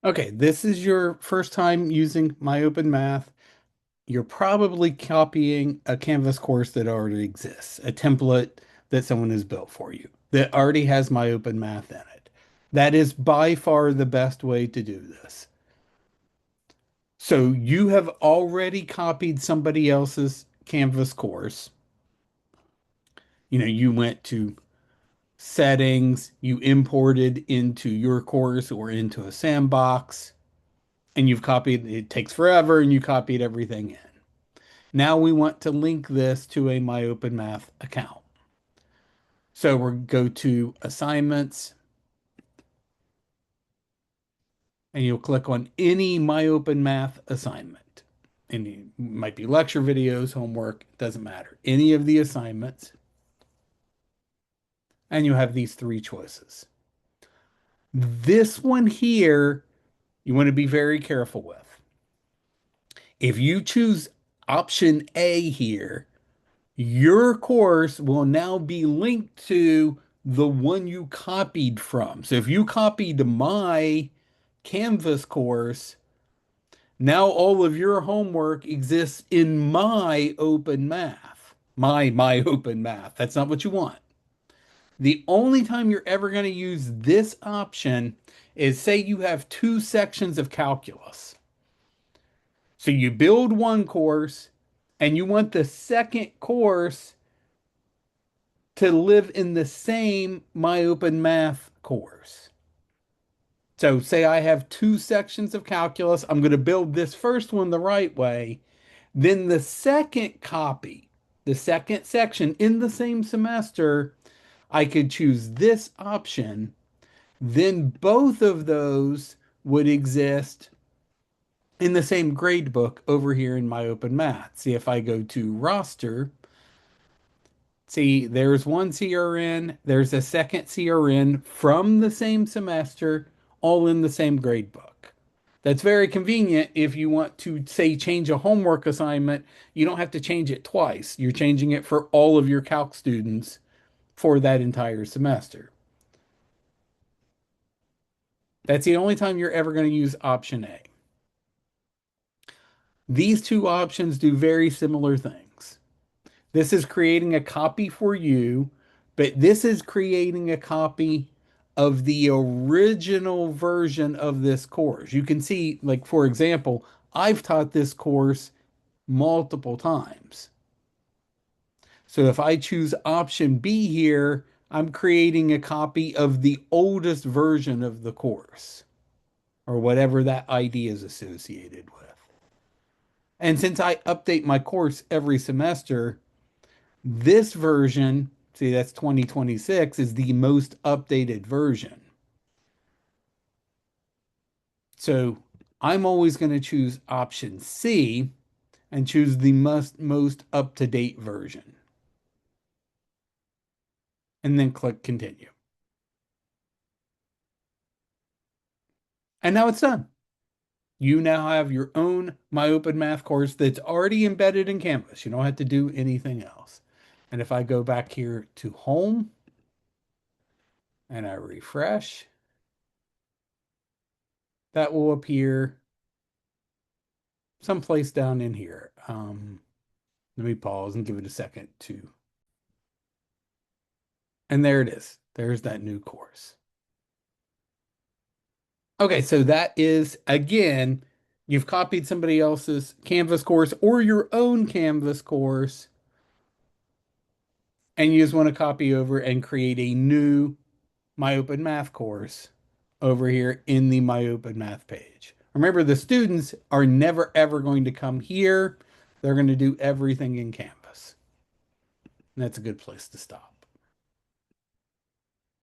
Okay, this is your first time using MyOpenMath. You're probably copying a Canvas course that already exists, a template that someone has built for you that already has MyOpenMath in it. That is by far the best way to do this. So you have already copied somebody else's Canvas course. You went to settings, you imported into your course or into a sandbox, and you've copied, it takes forever, and you copied everything in. Now we want to link this to a MyOpenMath account. So we'll go to assignments and you'll click on any MyOpenMath assignment. And it might be lecture videos, homework, doesn't matter. Any of the assignments. And you have these three choices. This one here, you want to be very careful with. If you choose option A here, your course will now be linked to the one you copied from. So if you copied my Canvas course, now all of your homework exists in my open math. My open math. That's not what you want. The only time you're ever going to use this option is say you have two sections of calculus. So you build one course and you want the second course to live in the same MyOpenMath course. So say I have two sections of calculus. I'm going to build this first one the right way. Then the second copy, the second section in the same semester, I could choose this option. Then both of those would exist in the same grade book over here in MyOpenMath. See if I go to roster. See, there's one CRN, there's a second CRN from the same semester, all in the same grade book. That's very convenient if you want to, say, change a homework assignment. You don't have to change it twice. You're changing it for all of your calc students for that entire semester. That's the only time you're ever going to use option A. These two options do very similar things. This is creating a copy for you, but this is creating a copy of the original version of this course. You can see, like, for example, I've taught this course multiple times. So if I choose option B here, I'm creating a copy of the oldest version of the course or whatever that ID is associated with. And since I update my course every semester, this version, see, that's 2026, is the most updated version. So I'm always going to choose option C and choose the most up-to-date version. And then click continue. And now it's done. You now have your own MyOpenMath course that's already embedded in Canvas. You don't have to do anything else. And if I go back here to home and I refresh, that will appear someplace down in here. Let me pause and give it a second to, and there it is. There's that new course. Okay, so that is, again, you've copied somebody else's Canvas course or your own Canvas course, and you just want to copy over and create a new MyOpenMath course over here in the MyOpenMath page. Remember, the students are never ever going to come here. They're going to do everything in Canvas. And that's a good place to stop.